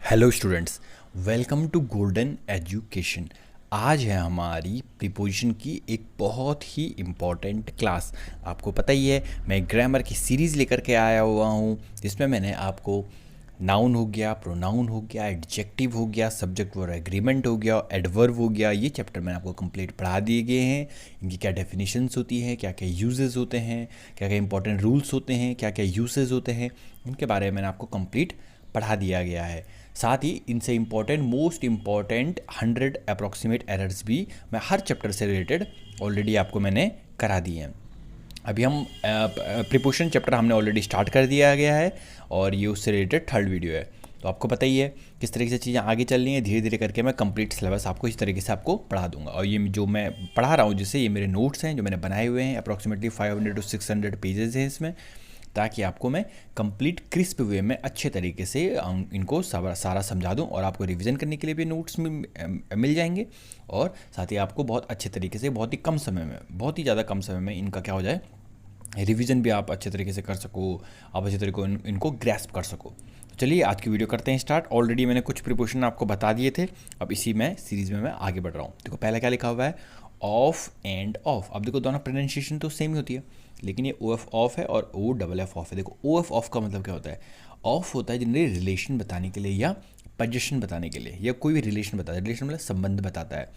Hello students, welcome to golden education. आज है हमारी प्रीपोजिशन की एक बहुत ही इम्पॉर्टेंट क्लास। आपको पता ही है, मैं ग्रामर की सीरीज़ लेकर के आया हुआ हूँ जिसमें मैंने आपको नाउन हो गया, प्रोनाउन हो गया, एडजेक्टिव हो गया, सब्जेक्ट वर्ब एग्रीमेंट हो गया, एडवर्ब हो गया। ये चैप्टर मैंने आपको कंप्लीट पढ़ा दिए गए हैं। इनकी क्या डेफिनेशंस होती हैं, क्या क्या यूजेस होते हैं, क्या क्या इंपॉर्टेंट रूल्स होते हैं, क्या क्या यूसेस होते हैं, इनके बारे में मैंने आपको कंप्लीट पढ़ा दिया गया है। साथ ही इनसे important most important 100 approximate errors भी मैं हर चैप्टर से रिलेटेड ऑलरेडी आपको मैंने करा दिए हैं। अभी हम प्रीपोजिशन चैप्टर हमने ऑलरेडी स्टार्ट कर दिया गया है और ये उससे रिलेटेड थर्ड वीडियो है। तो आपको पता ही है किस तरीके से चीज़ें आगे चल रही हैं। धीरे धीरे करके मैं कंप्लीट सिलेबस आपको इस तरीके से आपको पढ़ा दूंगा। और ये जो मैं पढ़ा रहा हूँ, जिससे ये मेरे नोट्स हैं जो मैंने बनाए हुए हैं, अप्रॉक्सीमेटली 500 to 600 पेजेस हैं इसमें, ताकि आपको मैं कंप्लीट क्रिस्प वे में अच्छे तरीके से इनको सारा समझा दूं और आपको रिवीजन करने के लिए भी नोट्स मिल जाएंगे। और साथ ही आपको बहुत अच्छे तरीके से, बहुत ही कम समय में, बहुत ही ज़्यादा कम समय में इनका क्या हो जाए, रिवीजन भी आप अच्छे तरीके से कर सको, आप अच्छे तरीके इनको ग्रैस्प कर सको। तो चलिए आज की वीडियो करते हैं स्टार्ट। ऑलरेडी मैंने कुछ प्रिपोजिशन आपको बता दिए थे, अब इसी में सीरीज़ में मैं आगे बढ़ रहा हूँ। देखो पहले क्या लिखा हुआ है, ऑफ एंड ऑफ। अब देखो दोनों प्रोनाउंसिएशन तो सेम ही होती है, लेकिन ये ओ एफ ऑफ है और ओ डबल एफ ऑफ है। देखो ओ एफ ऑफ का मतलब क्या होता है, ऑफ होता है जनरली रिलेशन बताने के लिए या पोजीशन बताने के लिए, या कोई भी रिलेशन बताता है। रिलेशन मतलब संबंध बताता है,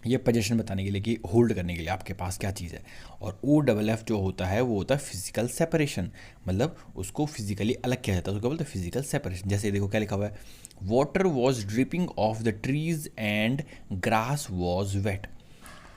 ये पोजीशन बताने के लिए कि होल्ड करने के लिए आपके पास क्या चीज़ है। और ओ डबल एफ जो होता है वो होता है फिजिकल सेपरेशन, मतलब उसको फिजिकली अलग किया जाता है, उसको बोलते हैं फिजिकल सेपरेशन। जैसे देखो क्या लिखा हुआ है, water was dripping off the trees and grass was wet.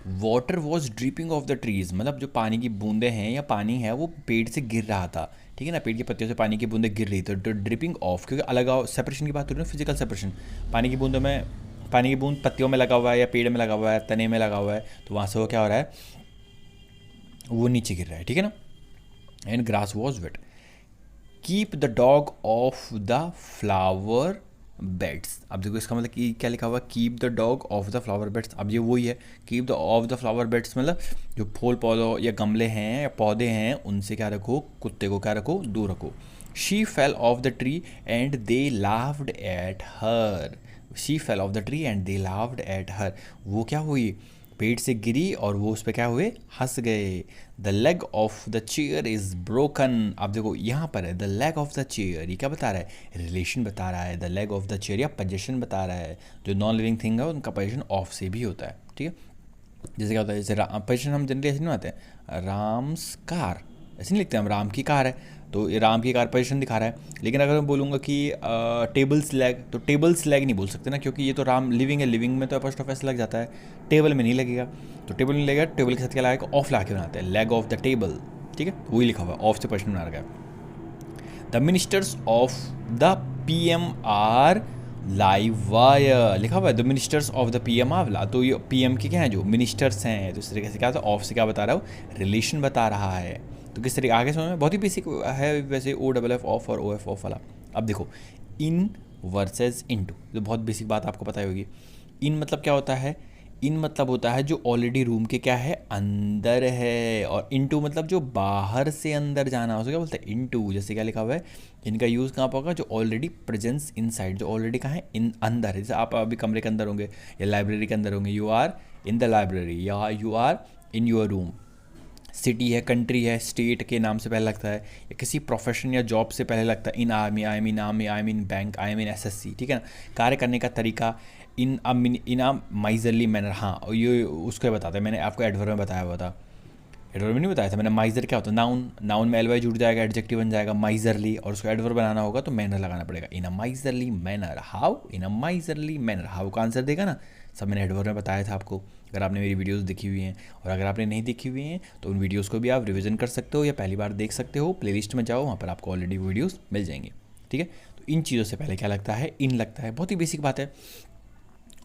Water was dripping off the trees मतलब जो पानी की बूंदें हैं या पानी है वो पेड़ से गिर रहा था, ठीक है ना, पेड़ की पत्तियों से पानी की बूंदें गिर रही थी। तो ड्रिपिंग ऑफ, क्योंकि अलग सेपरेशन की बात हो रही है, फिजिकल सेपरेशन। पानी की बूंदों में, पानी की बूंद पत्तियों में लगा हुआ है या पेड़ में लगा हुआ है, तने में लगा हुआ है, तो वहाँ से वो क्या हो रहा है, वो नीचे गिर रहा है, ठीक है ना। And grass was wet. Keep the dog off the flower beds. अब देखो इसका मतलब कि क्या लिखा हुआ है, keep the dog off the flower beds. अब ये वही है, keep the off the flower beds मतलब जो फूल पौधों या गमले हैं या पौधे हैं उनसे क्या रखो, कुत्ते को क्या रखो, दूर रखो। She fell off the tree and they laughed at her. She fell off the tree and they laughed at her. वो क्या हुई, पेड़ से गिरी और वो उस पर क्या हुए, हंस गए। The leg of the chair is broken. आप देखो यहाँ पर है the leg of the chair, ये क्या बता रहा है, रिलेशन बता रहा है। The leg of the chair या पोजीशन बता रहा है। जो नॉन लिविंग थिंग है उनका पोजीशन ऑफ से भी होता है, ठीक है। जैसे क्या होता है, जैसे पोजीशन हम जनरली ऐसे नहीं आते हैं, राम्स कार ऐसे नहीं लिखते हम, राम की कार है तो ये राम की कार पोजीशन दिखा रहा है। लेकिन अगर मैं बोलूँगा कि टेबल्स लैग, तो टेबल्स लैग नहीं बोल सकते ना, क्योंकि ये तो राम लिविंग है, लिविंग में तो अपॉस्ट्रोफ एस लग जाता है, टेबल में नहीं लगेगा। तो टेबल में लगेगा, टेबल के साथ क्या लगाएगा, ऑफ ला के बनाते हैं, लेग ऑफ द टेबल, ठीक है, वही लिखा हुआ है, ऑफ से पोजीशन बना रखा है। The ministers of the P M R live wire लिखा हुआ है, the ministers of the P M R. तो ये पी एम के क्या है, जो मिनिस्टर्स हैं, तो इस तरीके से क्या होता है, ऑफ से क्या बता रहा हूँ, रिलेशन बता रहा है। तो किस तरीके आगे समझ में, बहुत ही बेसिक है वैसे ओ डबल एफ ऑफ और ओ एफ ऑफ वाला। अब देखो इन वर्सेस इनटू, तो बहुत बेसिक बात आपको पता ही होगी। इन मतलब क्या होता है, इन मतलब होता है जो ऑलरेडी रूम के क्या है, अंदर है। और इनटू मतलब जो बाहर से अंदर जाना, उसको क्या बोलते हैं, इनटू। जैसे क्या लिखा हुआ है, इनका यूज़ कहाँ पर होगा, जो ऑलरेडी प्रेजेंस इनसाइड, जो ऑलरेडी कहाँ है, इन अंदर है। जैसे आप अभी कमरे के अंदर होंगे या लाइब्रेरी के अंदर होंगे, you are in the library या you are in your room. City है, कंट्री है, स्टेट के नाम से पहले लगता है, या किसी प्रोफेशन या जॉब से पहले लगता है। इन army, I mean army, I mean bank, I mean SSC, ठीक है ना। कार्य करने का तरीका, इन अ माइजरली मैनर। हाँ, और ये उसको बताता है, मैंने आपको एडवर्ब में बताया हुआ था, एडवर्ब में नहीं बताया था मैंने। माइजर क्या होता है, नाउन, नाउन में एलवाई जुड़ जाएगा, एडजेक्टिव बन जाएगा माइजरली, और उसको एडवर्ब बनाना होगा तो मैनर लगाना पड़ेगा, in a miserly manner. How, in a miserly manner, how का आंसर देगा ना, सब मैंने एडवर्ब में बताया था आपको, अगर आपने मेरी वीडियोस देखी हुई हैं। और अगर आपने नहीं देखी हुई हैं तो उन वीडियोस को भी आप रिवीजन कर सकते हो या पहली बार देख सकते हो। प्लेलिस्ट में जाओ, वहाँ पर आपको ऑलरेडी वीडियोस मिल जाएंगी, ठीक है। तो इन चीज़ों से पहले क्या लगता है, इन लगता है, बहुत ही बेसिक बात है।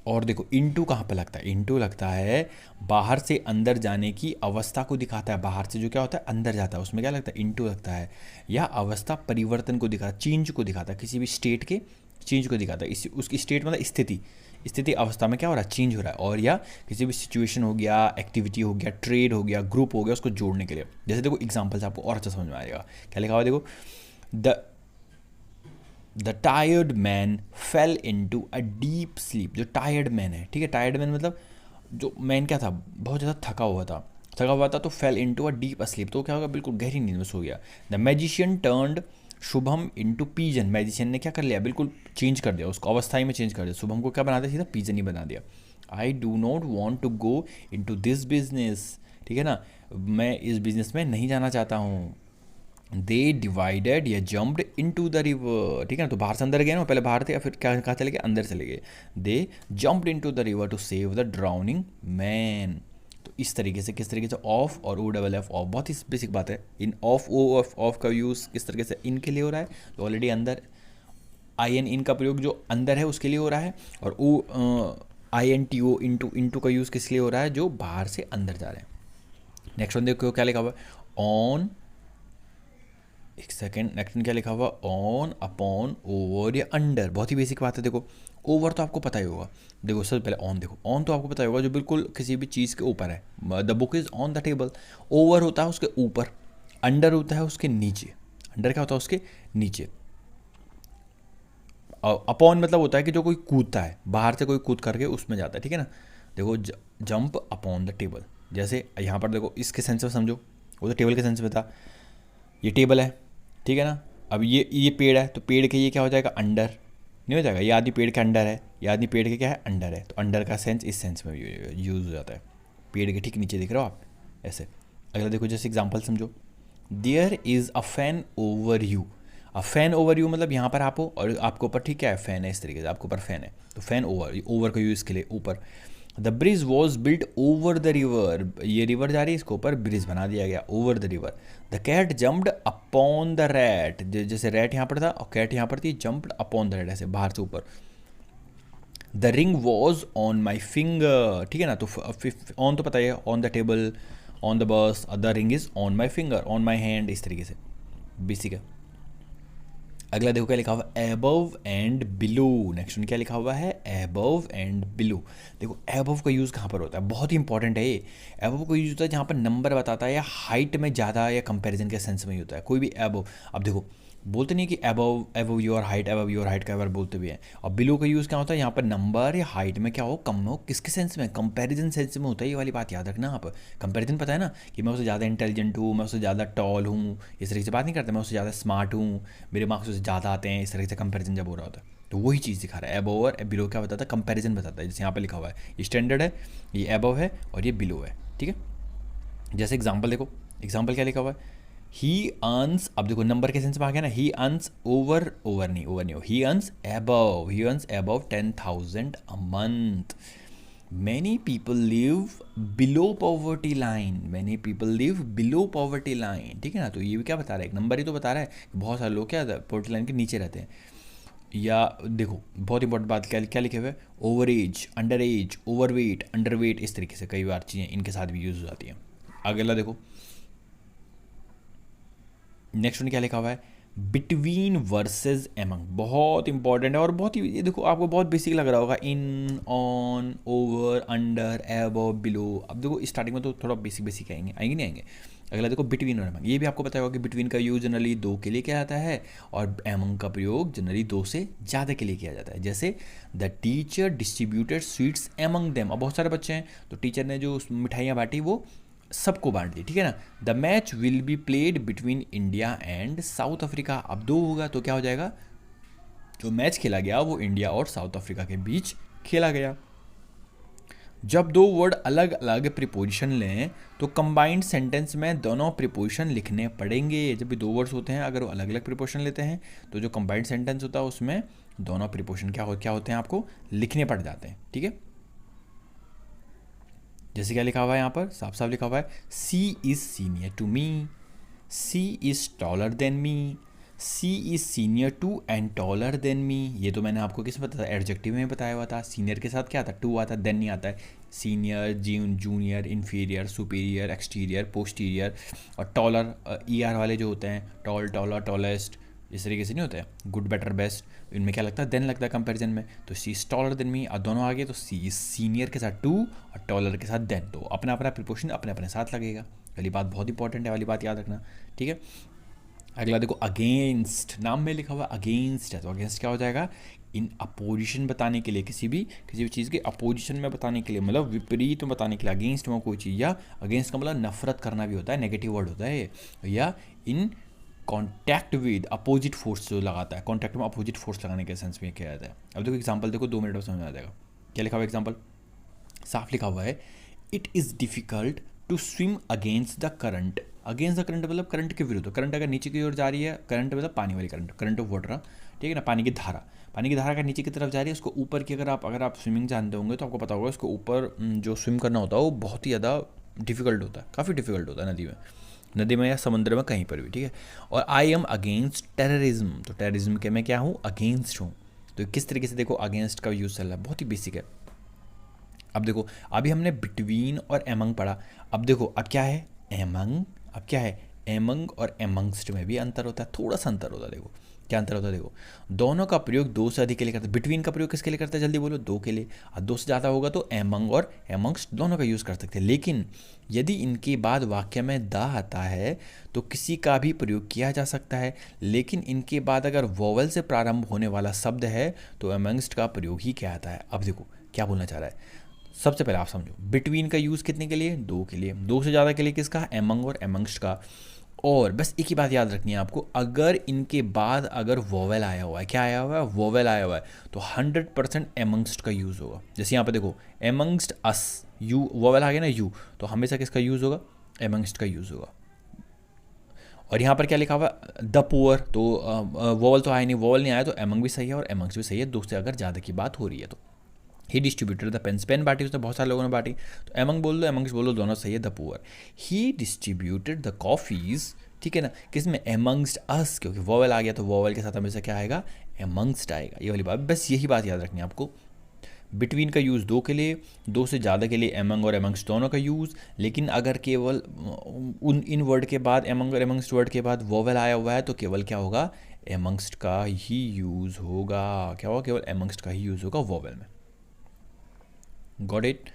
और देखो इनटू कहाँ पे लगता है, इनटू लगता है बाहर से अंदर जाने की अवस्था को दिखाता है। बाहर से जो क्या होता है अंदर जाता है, उसमें क्या लगता है, इनटू लगता है। या अवस्था परिवर्तन को दिखाता है, चेंज को दिखाता है, किसी भी स्टेट के चेंज को दिखाता है। इस उसकी स्टेट मतलब स्थिति, स्थिति अवस्था में क्या हो रहा है, चेंज हो रहा है। और या किसी भी सिचुएशन हो गया, एक्टिविटी हो गया, ट्रेड हो गया, ग्रुप हो गया, उसको जोड़ने के लिए। जैसे देखो एग्जाम्पल से आपको और अच्छा समझ में आएगा। क्या लिखा हुआ है देखो, the tired man fail into a deep sleep. जो टायर्ड मैन है, ठीक है, टायर्ड मैन मतलब जो मैन क्या था, बहुत ज़्यादा थका हुआ था तो fell into a deep sleep, तो क्या होगा, बिल्कुल गहरी नींद में सो गया। The magician turned Shubham into pigeon. Magician ने क्या कर लिया, बिल्कुल चेंज कर दिया, उसको अवस्थाई में चेंज कर दिया। शुभम को क्या बना दिया, सीधा पीजन ही बना दिया। I do not want to go into this business, ठीक है ना, मैं इस बिजनेस में नहीं जाना चाहता हूँ। दे डिवाइडेड या jumped into the river, ठीक है ना, तो बाहर से अंदर गए ना, पहले बाहर थे या फिर क्या, कहाँ चले गए, अंदर चले गए। They jumped into the river to save the drowning man. तो इस तरीके से, किस तरीके से, ऑफ और ओ डबल एफ ऑफ, बहुत ही बेसिक बात है। इन ऑफ, ओ ऑफ का यूज़ किस तरीके से इन के लिए हो रहा है, तो ऑलरेडी अंदर आई एन इन का प्रयोग जो अंदर है उसके लिए हो रहा है, और O I N T O into का यूज़ किस लिए हो रहा है, जो बाहर से अंदर जा रहे हैं। नेक्स्ट वन देखो क्या लिखा हुआ है, ऑन, एक सेकेंड, नेक्स्ट क्या लिखा हुआ, ऑन, अपॉन, ओवर या अंडर। बहुत ही बेसिक बात है। देखो ओवर तो आपको पता ही होगा, देखो सबसे पहले ऑन, देखो ऑन तो आपको पता ही होगा, जो बिल्कुल किसी भी चीज़ के ऊपर है, the book is on the table. Over होता है उसके ऊपर, अंडर होता है उसके नीचे। अंडर क्या होता है, उसके नीचे। अपॉन मतलब होता है कि जो कोई कूदता है, बाहर से कोई कूद करके उसमें जाता है, ठीक है ना। देखो जंप अपॉन द टेबल, जैसे यहाँ पर देखो इसके सेंस में समझो, वो तो टेबल के सेंस में था, ये टेबल है, ठीक है ना। अब ये पेड़ है, तो पेड़ के ये क्या हो जाएगा, अंडर नहीं हो जाएगा, ये आदमी पेड़ के अंडर है, ये आदमी पेड़ के क्या है, अंडर है, तो अंडर का सेंस इस सेंस में यूज़ हो जाता है, पेड़ के ठीक नीचे दिख रहे हो आप, ऐसे। अगला देखो, जैसे एग्जांपल समझो, there is a fan over you. A fan over you मतलब यहाँ पर आप हो और आपके ऊपर, ठीक है, फैन है, इस तरीके से आपके ऊपर फैन है, तो फैन ओवर का यूज़ के लिए ऊपर। The bridge was built over the river, ये रिवर जा रही है, इसके ऊपर ब्रिज बना दिया गया, over the river. The cat jumped upon the rat, जैसे रैट यहाँ पर था और कैट यहाँ पर थी, जम्प्ड अपॉन द रैट, ऐसे बाहर से ऊपर। The ring was on my finger, ठीक है ना, तो ऑन तो पता ही है, on the table, on the bus, the ring is on my finger, on my hand, इस तरीके से बेसिक है। अगला देखो क्या लिखा हुआ है, above and below. Next one क्या लिखा हुआ है, एबव एंड बिलो। देखो एबव का यूज़ कहाँ पर होता है, बहुत ही इंपॉर्टेंट है ये। एबव का यूज़ होता है जहाँ पर नंबर बताता है या हाइट में ज़्यादा या कंपैरिजन के सेंस में ही होता है, कोई भी एबव। अब देखो बोलते नहीं कि एबव, एबव योर हाइट का बार बोलते भी हैं। और बिलो का यूज़ क्या होता है, यहाँ पर नंबर या हाइट में क्या हो, कम हो, किसके सेंस में, कंपैरिजन सेंस में होता है। ये वाली बात याद रखना आप। कंपैरिजन पता है ना, कि मैं उससे ज़्यादा इंटेलिजेंट हूँ, मैं उससे ज़्यादा टॉल हूँ, इस तरीके से बात नहीं करते, मैं उससे ज़्यादा स्मार्ट हूँ, मेरे मार्क्स उससे ज़्यादा आते हैं, इस तरीके से कंपैरिजन जब हो रहा होता है, तो वही चीज़ दिखा रहा है। एबव और बिलो क्या बताता है, कंपैरिजन बताता है। जैसे यहाँ पर लिखा हुआ है, ये स्टैंडर्ड है, ये एबव है और ये बिलो है, ठीक है। जैसे एग्जाम्पल देखो, एग्जाम्पल क्या लिखा हुआ है, ही अर्न्स, अब देखो नंबर के सेंस में आ गया ना, ही अर्न्स ओवर नहीं हो, ही earns above 10,000 a month. Many people live below poverty line, ठीक है ना। तो ये भी क्या बता रहा है, एक नंबर ही तो बता रहा है, बहुत सारे लोग क्या पॉवर्टी लाइन के नीचे रहते हैं। या देखो बहुत इंपॉर्टेंट बात क्या लिखे हुए, over age, under age, over weight, under weight, इस तरीके से कई बार चीज़ें इनके साथ भी यूज़ हो जाती हैं। अगला देखो, नेक्स्ट वन क्या लिखा हुआ है, बिटवीन वर्सेस एमंग, बहुत इंपॉर्टेंट है और बहुत ही, ये देखो आपको बहुत बेसिक लग रहा होगा, in, on, over, under, above, below. अब देखो स्टार्टिंग में तो थोड़ा बेसिक आएंगे नहीं आएंगे। अगला देखो बिटवीन और एमंग, ये भी आपको पता होगा कि बिटवीन का यूज जनरली दो के लिए किया जाता है और एमंग का प्रयोग जनरली दो से ज़्यादा के लिए किया जाता है। जैसे the teacher distributed sweets among them, अब बहुत सारे बच्चे हैं तो टीचर ने जो मिठाइयाँ बांटी वो सबको बांट दी, ठीक है ना। The match will be played between India and south Africa, अब दो होगा तो क्या हो जाएगा, जो मैच खेला गया वो इंडिया और साउथ अफ्रीका के बीच खेला गया। जब दो वर्ड अलग अलग प्रीपोजिशन लें तो कंबाइंड सेंटेंस में दोनों प्रीपोजिशन लिखने पड़ेंगे। जब भी दो वर्ड्स होते हैं अगर वो अलग अलग प्रीपोजिशन लेते हैं तो जो कंबाइंड सेंटेंस होता है उसमें दोनों प्रीपोजिशन क्या होते हैं, आपको लिखने पड़ जाते हैं, ठीक है। जैसे क्या लिखा हुआ है यहाँ पर, साफ साफ लिखा हुआ है, she is senior to me, she is taller than me, she is senior to and taller than me. ये तो मैंने आपको किस में बताया, एडजेक्टिव में बताया हुआ था। सीनियर के साथ क्या आता है, टू आता है, देन नहीं आता है। Senior, junior, inferior, superior, exterior, posterior. और टॉलर ER वाले जो होते हैं, टॉलर, टॉलेस्ट, इस तरीके से नहीं होता है, गुड, बेटर, बेस्ट, इनमें क्या लगता है, देन लगता है कंपैरिजन में। तो सी इज टॉलर देन मी, और दोनों आगे तो सी इज सीनियर के साथ टू और टॉलर के साथ देन, तो अपना अपना प्रिपोजिशन अपने अपने साथ लगेगा। वाली बात बहुत इंपॉर्टेंट है, वाली बात याद रखना, ठीक है। अगला देखो अगेंस्ट, नाम में लिखा हुआ अगेंस्ट है, तो अगेंस्ट क्या हो जाएगा, इन अपोजिशन बताने के लिए, किसी भी चीज़ के अपोजिशन में बताने के लिए, मतलब विपरीत में बताने के लिए अगेंस्ट में कोई चीज़, या अगेंस्ट का मतलब नफरत करना भी होता है, नेगेटिव वर्ड होता है ये, या in contact with opposite force जो लगाता है, कॉन्टैक्ट में अपोजिट फोर्स लगाने के सेंस में किया जाता है। अब देखो एग्जाम्पल देखो, 2 मिनट में समझ आ जाएगा। क्या लिखा हुआ एग्जाम्पल, साफ लिखा हुआ है, it is difficult to swim against the current. Against the current मतलब करंट के विरुद्ध, करंट अगर नीचे की ओर जा रही है, करंट मतलब पानी वाली करंट, करंट ऑफ वाटर, ठीक है ना, पानी की धारा, पानी की धारा अगर नीचे की तरफ जा रही है, उसको ऊपर की अगर आप स्विमिंग जानते होंगे तो आपको पता होगा उसको ऊपर जो स्विम करना होता है वो बहुत ही ज़्यादा डिफिकल्ट होता है, काफ़ी डिफिकल्ट होता है नदी में या समुद्र में कहीं पर भी, ठीक है। और आई एम अगेंस्ट टेररिज्म, तो टेररिज्म के मैं क्या हूँ, अगेंस्ट हूँ। तो किस तरीके से देखो अगेंस्ट का यूज़ चल रहा है, बहुत ही बेसिक है। अब देखो अभी हमने बिटवीन और एमंग पढ़ा, अब देखो अब क्या है एमंग, अब क्या है एमंग और एमंगस्ट में भी अंतर होता है, थोड़ा सा अंतर होता है। देखो क्या अंतर होता है, देखो दोनों का प्रयोग दो से अधिक के लिए करते हैं, बिटवीन का प्रयोग किसके लिए करते हैं, जल्दी बोलो, दो के लिए, और दो से ज़्यादा होगा तो एमंग और एमंगस्ट दोनों का यूज़ कर सकते हैं। लेकिन यदि इनके बाद वाक्य में द आता है तो किसी का भी प्रयोग किया जा सकता है, लेकिन इनके बाद अगर वोवेल से प्रारंभ होने वाला शब्द है तो एमंगस्ट का प्रयोग ही क्या आता है। अब देखो क्या बोलना चाह रहा है, सबसे पहले आप समझो बिटवीन का यूज़ कितने के लिए, दो के लिए, दो से ज़्यादा के लिए किसका, एमंग और एमंगस्ट का। और बस एक ही बात याद रखनी है आपको, अगर इनके बाद अगर वोवेल आया हुआ है, क्या आया हुआ है, वोवेल आया हुआ है, तो 100% एमंगस्ट का यूज़ होगा। जैसे यहाँ पे देखो एमंगस्ट अस, यू वोवेल आ गया ना यू, तो हमेशा किसका यूज़ होगा, एमंगस्ट का यूज़ होगा। और यहाँ पर क्या लिखा हुआ है, द पुअर, तो वोवेल तो आया नहीं, वोवेल नहीं आया तो एमंग भी सही है और एमंगस्ट भी सही है, दो से अगर ज़्यादा की बात हो रही है तो। ही डिस्ट्रीब्यूटेड द पेन्स, पेन बांटी उसने, बहुत सारे लोगों ने बांटी, तो एमंग बोल दो एमंग्स बोल दो, दोनों सही है। The poor, he distributed the coffees, ठीक है ना, किस में, एमंग्स्ट अस, क्योंकि वोवेल आ गया तो वोवेल के साथ हमेशा क्या आएगा, एमंग्स्ट आएगा, ये वाली बात, बस यही बात याद रखनी है आपको। बिटवीन का यूज़ दो के लिए, दो से ज़्यादा के लिए एमंग और एमंग्स्ट दोनों का यूज़, लेकिन अगर केवल इन वर्ड के बाद, एमंग और एमंग्स्ट वर्ड के बाद वोवेल आया हुआ है तो केवल क्या होगा, एमंग्स्ट का ही यूज़ होगा, क्या होगा, केवल एमंग्स्ट का ही यूज़ होगा वोवेल में। Got it.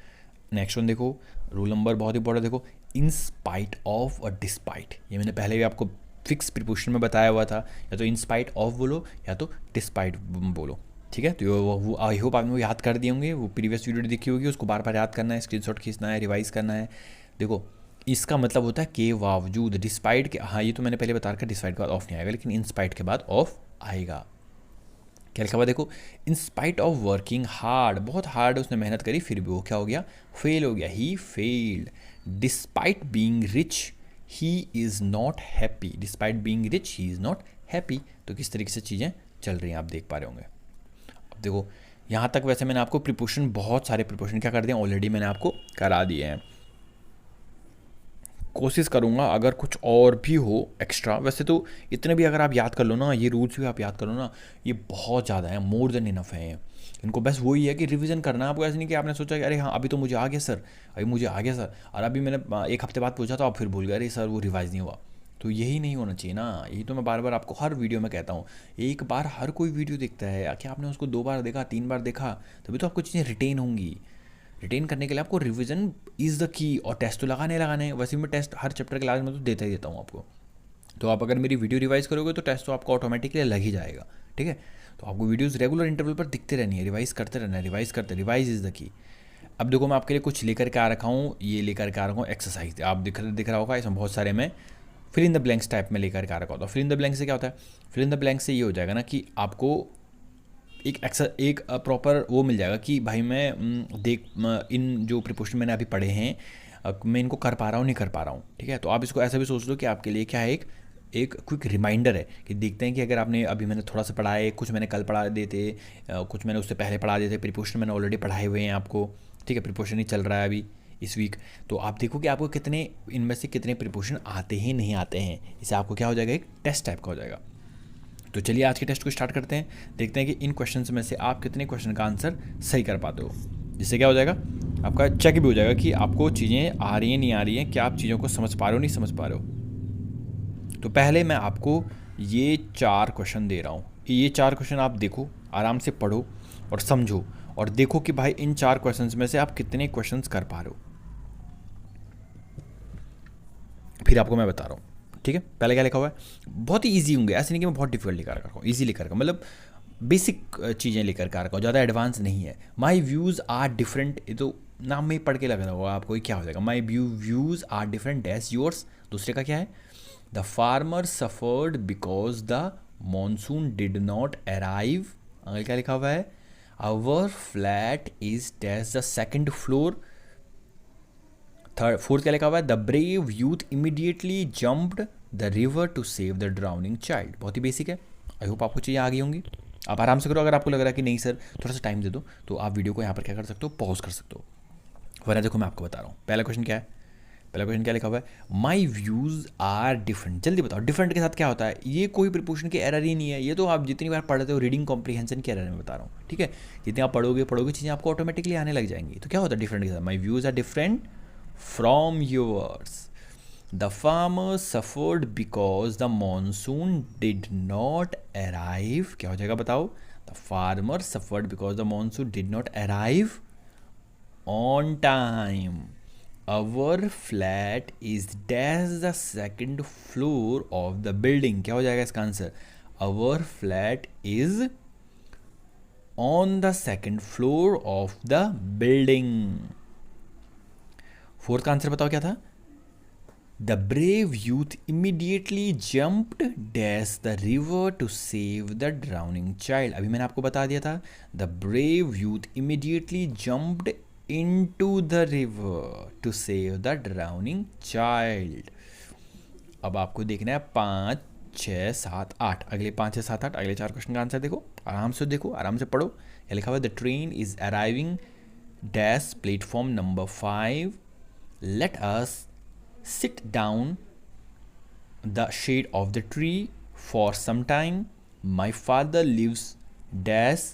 नेक्स्ट वन देखो, रूल नंबर बहुत इंपॉर्टेंट, देखो इन स्पाइट ऑफ और डिस्पाइट, ये मैंने पहले भी आपको फिक्स प्रीपोजिशन में बताया हुआ था, या तो इन स्पाइट ऑफ बोलो या तो डिस्पाइट बोलो, ठीक है। तो वो आई होप आपने वो याद कर दिए होंगे, वो प्रीवियस वीडियो देखी होगी, उसको बार बार याद करना है, स्क्रीनशॉट खींचना है, रिवाइज करना है। देखो इसका मतलब होता है के बावजूद, डिस्पाइट के, हाँ ये तो मैंने पहले बता रखा, डिस्पाइट के बाद ऑफ नहीं आएगा, लेकिन इन स्पाइट के बाद ऑफ आएगा। क्या लिखा हुआ देखो, in spite of working hard, बहुत हार्ड उसने मेहनत करी फिर भी वो क्या हो गया, फेल हो गया, he failed. Despite being rich he is not happy, despite being rich he is not happy. तो किस तरीके से चीज़ें चल रही हैं आप देख पा रहे होंगे। अब देखो यहाँ तक वैसे मैंने आपको प्रिपोजिशन, बहुत सारे प्रिपोजिशन क्या कर दिए ऑलरेडी मैंने आपको करा दिए हैं। कोशिश करूँगा अगर कुछ और भी हो एक्स्ट्रा, वैसे तो इतने भी अगर आप याद कर लो ना, ये रूल्स भी आप याद कर लो ना, ये बहुत ज़्यादा है, मोर देन इनफ है। इनको बस वही है कि रिवीजन करना है आपको, ऐसे नहीं कि आपने सोचा कि अरे हाँ अभी तो मुझे आ गया सर, अभी मुझे आ गया सर, और अभी मैंने एक हफ्ते बाद पूछा तो आप फिर भूल गए, अरे सर वो रिवाइज़ नहीं हुआ। तो यही नहीं होना चाहिए ना, यही तो मैं बार बार आपको हर वीडियो में कहता हूँ। एक बार हर कोई वीडियो देखता है, क्या आपने उसको 2 बार देखा, 3 बार देखा, तभी तो आपको चीज़ें रिटेन होंगी। रिटेन करने के लिए आपको रिवीजन इज़ द की, और टेस्ट तो लगाने वैसे मैं टेस्ट हर चैप्टर के लास्ट में तो देता ही देता हूँ आपको। तो आप अगर मेरी वीडियो रिवाइज करोगे तो टेस्ट तो आपको ऑटोमेटिकली लग ही जाएगा, ठीक है। तो आपको वीडियोस रेगुलर इंटरवल पर दिखते रहनी है, रिवाइज करते रहना है, रिवाइज इज़ द की। अब देखो मैं आपके लिए कुछ लेकर के आ रखा हूँ, ये लेकर के आ रखा हूँ एक्सरसाइज, आप दिख रहा होगा, इसमें बहुत सारे मैं fill in the blanks type में लेकर के आ रखा होता है। फिल इन द ब्लैंक से क्या होता है, फिल इन द ब्लैंक से ये हो जाएगा ना कि आपको एक प्रॉपर वो मिल जाएगा कि भाई मैं इन जो प्रिपोजिशन मैंने अभी पढ़े हैं मैं इनको कर पा रहा हूँ नहीं कर पा रहा हूँ, ठीक है। तो आप इसको ऐसा भी सोच लो कि आपके लिए क्या है, एक क्विक रिमाइंडर है कि देखते हैं कि अगर आपने अभी मैंने थोड़ा सा पढ़ा है, कुछ मैंने कल पढ़ा देते, कुछ मैंने उससे पहले पढ़ा देते, प्रिपोजिशन मैंने ऑलरेडी पढ़ाए हुए हैं आपको, ठीक है। प्रिपोजिशन ही चल रहा है अभी इस वीक, तो आप देखो कि आपको कितने इनमें से कितने प्रिपोजिशन आते हैं नहीं आते हैं, इससे आपको क्या हो जाएगा, एक टेस्ट टाइप का हो जाएगा। तो चलिए आज के टेस्ट को स्टार्ट करते हैं, देखते हैं कि इन क्वेश्चंस में से आप कितने क्वेश्चन का आंसर सही कर पाते हो। जिससे क्या हो जाएगा, आपका चेक भी हो जाएगा कि आपको चीज़ें आ रही हैं नहीं आ रही हैं, क्या आप चीज़ों को समझ पा रहे हो नहीं समझ पा रहे हो। तो पहले मैं आपको ये 4 क्वेश्चन दे रहा हूँ, ये 4 क्वेश्चन आप देखो, आराम से पढ़ो और समझो, और देखो कि भाई इन 4 क्वेश्चंस में से आप कितने क्वेश्चंस कर पा रहे हो, फिर आपको मैं बता रहा हूँ, ठीक है, पहले क्या लिखा हुआ है, बहुत ही ईजी होंगे, ऐसे नहीं कि मैं बहुत डिफिकल्ट लिखा रखा हूँ, ईजी लिखा रखा हूँ, मतलब बेसिक चीज़ें लेकर के आ रखा हूँ, ज़्यादा एडवांस नहीं है। माई व्यूज़ आर डिफरेंट, ये तो नाम में ही पढ़ के लग रहा होगा आपको, क्या हो जाएगा, my views are different dash yours. दूसरे का क्या है, the farmer suffered because the monsoon did not arrive. आगे क्या लिखा हुआ है, our flat is dash the second floor. Fourth क्या लिखा हुआ है, the brave youth immediately jumped the river to save the drowning child. बहुत ही बेसिक है, आई होप आपको चीज़ें आ गई होंगी, आप आराम से करो। अगर आपको लग रहा है कि नहीं सर थोड़ा सा टाइम दे दो, तो आप वीडियो को यहाँ पर क्या कर सकते हो, पॉज कर सकते हो, वरना देखो मैं आपको बता रहा हूँ। पहला क्वेश्चन क्या है, पहला क्वेश्चन क्या लिखा हुआ है, माई व्यूज़ आर डिफरेंट। जल्दी बताओ डिफरेंट के साथ क्या होता है, ये कोई प्रीपोजिशन की एरर ही नहीं है, ये तो आप जितनी बार पढ़ते हो रीडिंग कॉम्प्रीहेंशन के एरर में बता रहा हूँ, ठीक है। जितनी आप पढ़ोगे चीज़ें आपको ऑटोमेटिकली आने लग जाएंगी। तो क्या होता है डिफरेंट के साथ, my views are different from yours. The farmer suffered because the monsoon did not arrive। क्या हो जाएगा बताओ, The farmer suffered because the monsoon did not arrive on time। Our flat is dash the second floor of the building। क्या हो जाएगा इसका answer, Our flat is on the second floor of the building। Fourth का answer बताओ क्या था, The brave youth immediately jumped dash the river to save the drowning child। अभी मैंने आपको बता दिया था, The brave youth immediately jumped into the river to save the drowning child। अब आपको देखना है 5, 6, 7, 8, अगले 5, 6, 7, 8 अगले 4 क्वेश्चन का आंसर देखो, आराम से पढ़ो। ये लिखा हुआ है, the train is arriving dash platform number 5, let us sit down the shade of the tree for some time। My father lives dash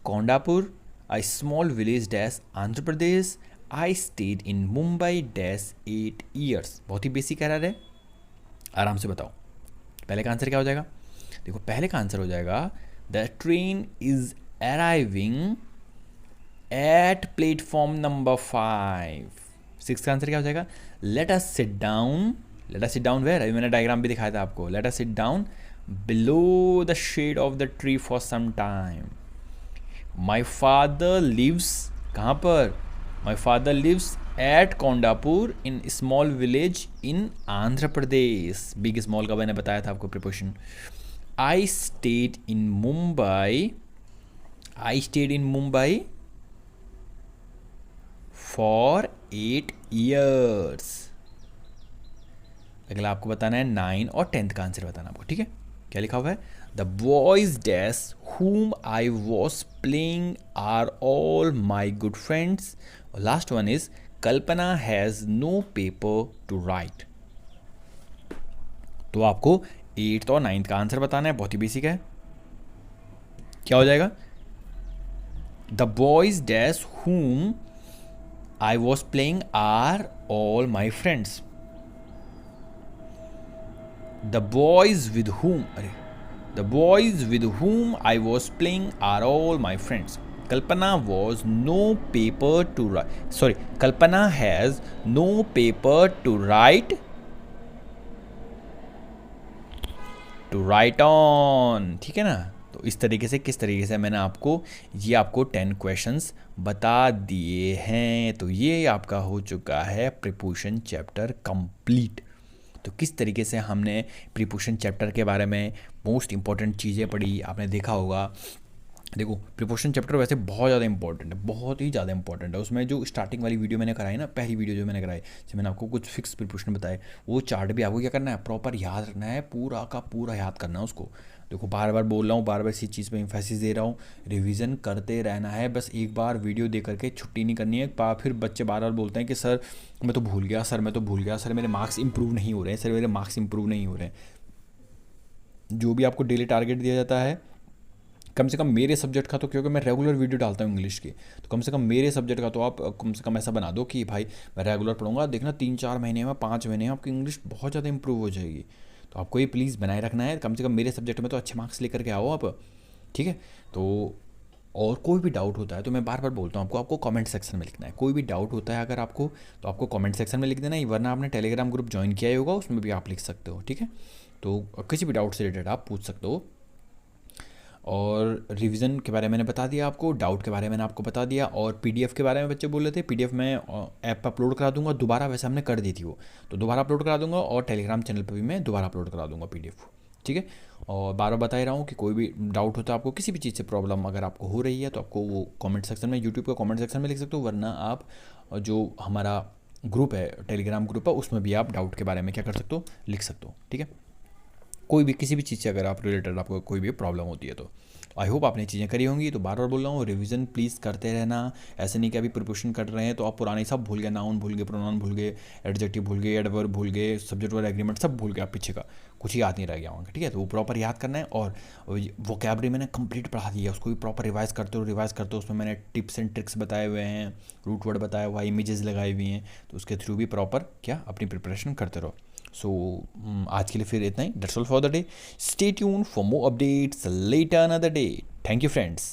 Kondapur, a small village dash Andhra Pradesh। I stayed in Mumbai dash 8 years। बहुत ही basic error है, आराम से बताओ पहले का answer क्या हो जाएगा। देखो पहले का आंसर हो जाएगा, the train is arriving at platform number 5। Six का आंसर क्या हो जाएगा, let us sit down where, अभी मैंने डायग्राम भी दिखाया था आपको, let us sit down below the shade of the tree for some time. My father lives कहाँ पर, my father lives at Kondapur in small village in Andhra Pradesh. Big small का मैंने बताया था आपको preposition. I stayed in Mumbai for 8 years। अगला आपको बताना है 9 और 10th का आंसर बताना आपको, ठीक है। क्या लिखा हुआ है, the boys dash whom I was playing are all my good friends। और last one is Kalpana has no paper to write. तो आपको 8th और 9th का आंसर बताना है, बहुत ही बेसिक है। क्या हो जाएगा, the boys dash whom I was playing are all my friends। The boys with whom I was playing are all my friends। Kalpana was no paper to write, sorry, Kalpana has no paper to write on। ठीक है ना। तो इस तरीके से, किस तरीके से मैंने आपको 10 क्वेश्चंस बता दिए हैं। तो ये आपका हो चुका है प्रीपोजिशन चैप्टर कंप्लीट। तो किस तरीके से हमने प्रीपोजिशन चैप्टर के बारे में मोस्ट इंपॉर्टेंट चीज़ें पढ़ी, आपने देखा होगा। देखो प्रीपोजिशन चैप्टर वैसे बहुत ज़्यादा इंपॉर्टेंट है, बहुत ही ज़्यादा इंपॉर्टेंट है। उसमें जो स्टार्टिंग वाली वीडियो मैंने कराई ना, पहली वीडियो जो मैंने कराई, जब मैंने आपको कुछ फिक्स प्रीपोजिशन बताए, वो चार्ट भी आपको क्या करना है, प्रॉपर याद रखना है, पूरा का पूरा याद करना है उसको। देखो बार बार बोल रहा हूँ, बार बार इसी चीज़ पे एम्फेसिस दे रहा हूँ, रिवीजन करते रहना है। बस एक बार वीडियो देख करके छुट्टी नहीं करनी है। फिर बच्चे बार बार बोलते हैं कि सर मैं तो भूल गया, सर मेरे मार्क्स इंप्रूव नहीं हो रहे हैं। जो भी आपको डेली टारगेट दिया जाता है, कम से कम मेरे सब्जेक्ट का, तो क्योंकि मैं रेगुलर वीडियो डालता हूँ इंग्लिश की, तो कम से कम मेरे सब्जेक्ट का तो आप कम से कम ऐसा बना दो कि भाई मैं रेगुलर पढ़ूंगा। देखना 3-4 महीने में, 5 महीने में आपकी इंग्लिश बहुत ज़्यादा इंप्रूव हो जाएगी। तो आपको ये प्लीज़ बनाए रखना है, कम से कम मेरे सब्जेक्ट में तो अच्छे मार्क्स लेकर के आओ आप, ठीक है। तो और कोई भी डाउट होता है तो मैं बार बार बोलता हूँ आपको कमेंट सेक्शन में लिखना है। कोई भी डाउट होता है अगर आपको, तो आपको कमेंट सेक्शन में लिख देना है, वरना आपने टेलीग्राम ग्रुप ज्वाइन किया ही होगा, उसमें भी आप लिख सकते हो, ठीक है। तो किसी भी डाउट से रिलेटेड आप पूछ सकते हो। और रिवीजन के बारे में मैंने बता दिया आपको, डाउट के बारे में मैंने आपको बता दिया, और पीडीएफ के बारे में बच्चे बोल रहे थे, पीडीएफ मैं ऐप पर अपलोड करा दूंगा दोबारा, वैसे हमने कर दी थी वो, तो दोबारा अपलोड करा दूंगा, और टेलीग्राम चैनल पर भी मैं दोबारा अपलोड करा दूंगा पीडीएफ, ठीक है। और बार बार बता ही रहा हूँ कि कोई भी डाउट होता है आपको, किसी भी चीज़ से प्रॉब्लम अगर आपको हो रही है, तो आपको वो कमेंट सेक्शन में, यूट्यूब का कमेंट सेक्शन में लिख सकते हो, वरना आप जो हमारा ग्रुप है, टेलीग्राम ग्रुप है, उसमें भी आप डाउट के बारे में क्या कर सकते हो, लिख सकते हो, ठीक है। कोई भी किसी भी चीज़ से अगर आप रिलेटेड आपको कोई भी प्रॉब्लम होती है तो आई होप आपने चीज़ें करी होंगी। तो बार बार बोल रहा हूँ, रिवीजन प्लीज़ करते रहना। ऐसे नहीं कि अभी प्रिपरेशन कर रहे हैं तो आप पुराने सब भूल गए, नाउन भूल गए, प्रोनाउन भूल गए, एडजेक्टिव भूल गए, एडवर्ब भूल गए, सब्जेक्ट वर्ब एग्रीमेंट सब भूल गए, आप पीछे का कुछ ही याद नहीं रह गया होगा, ठीक है। तो वो प्रॉपर याद करना है। और वोकैबलरी मैंने कंप्लीट पढ़ा दिया है, उसको भी प्रॉपर रिवाइज करते हो, रिवाइज करते हो। उसमें मैंने टिप्स एंड ट्रिक्स बताए हुए हैं, रूट वर्ड बताया हुआ है, इमेजेस लगाई हुई हैं, तो उसके थ्रू भी प्रॉपर क्या अपनी प्रिपरेशन करते रहो। सो आज के लिए फिर इतना ही, that's all for the day. Stay tune for more updates later another day. Thank you friends.